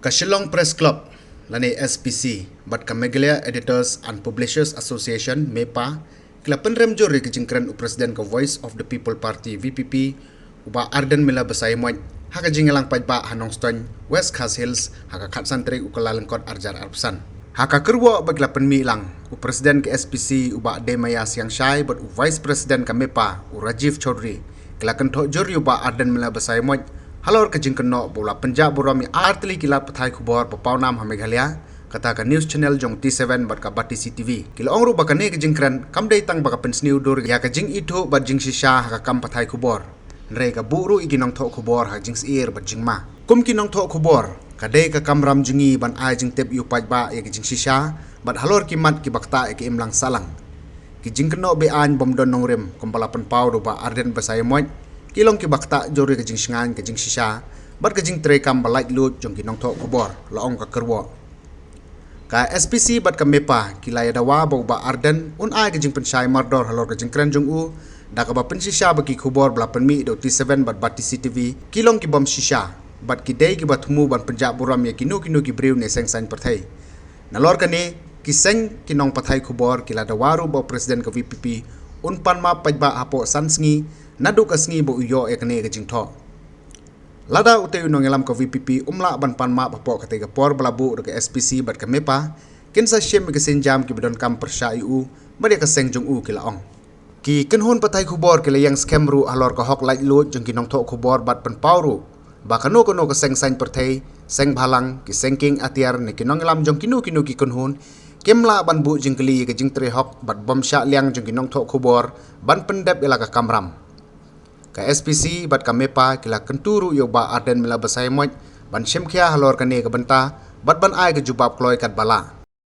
Shillong Press Club, lani SPC, but Meghalaya Editors and Publishers Association, Mepa, kelapan remjori kejingkran Presiden ke Voice of the People Party VPP, uba Ardent mila besai moy, haka jingelang Paidbah Hanong Stone, West Khas Hills, haka kat santri ukalalengkot arjar arpsan. Haka kerwa baglapan mi lang, Presiden ke SPC uba Demaya Siang Shai, but Vice President ke Mepa, Rajiv Chaudhry, kelakan tok jori uba Ardent mila besai moy, halor ke jingkan no bola Punjab borami artli kila pathai khubor papau nam ha Meghalaya kata ka news channel jong T7 bat ka Bati CTV kila ongru bakane ke jingkran kam dei tang baka pensniu dur ya ka jing itu bat jing shisha ha kam pathai khubor re ka buru iginong tho khubor ha jing ir bat jing ma kum kinong tho khubor ka dei ka kamram jingi ban ai jing tep yu Paidbah ya ke jing shisha bat halor ki mat ki bakta ke imlang salang ki jingkan no be an bom don nongrem kompalapan pau do ba Ardent basai moy kilong ki bakta jori ke jing Sngi ke jing shisha bat ke jing trekam balait lut jong ki nong tho khubor laong ka kerwo ka SPC bat ka Mepa kilaya dawa ba Ardent un ai ke jing pensai mardor halor ke jing kran jong u da ka ba pen shisha ba ki khubor blapan mi do T7 bat Bati CTV kilong ki bom shisha bat ki dei ki bat mu ban Punjab buram ya kinu ki brew ne seng sain perthai nalor ka ni ki seng ki nong pathai khubor kila dawaru ba Presiden ke VPP un Panmab Paidbah hapo Sngi nadu ka Sngi bo uyo ekne ke jing tho lada uteu nong elam ka VPP umla ban Panmab hapo ka tega por balabu ke SPC bat ka Mepa kinsa shem ke senjam ki bedon kam persha u bade ka seng jong u kila ong ki kenhun patai khubor kila yang scam ru halor ka hok light lut jong ki nong tho khubor bat pen pauru ba kano kono ka seng sain perthai seng bhalang ki sengking atiar ne ki nong elam jong kinu ki kenhun kemla ban bu jingkli ke jing tre hok bat bom sha liang jong ki nong tho khubor ban pendep ila ka kamram ka SPC bat ka Mepa kila kenturu yo ba Ardent mila besai moy ban shemkhia halor ka ne ka benta bat ban ai ke jubab kloi kat bala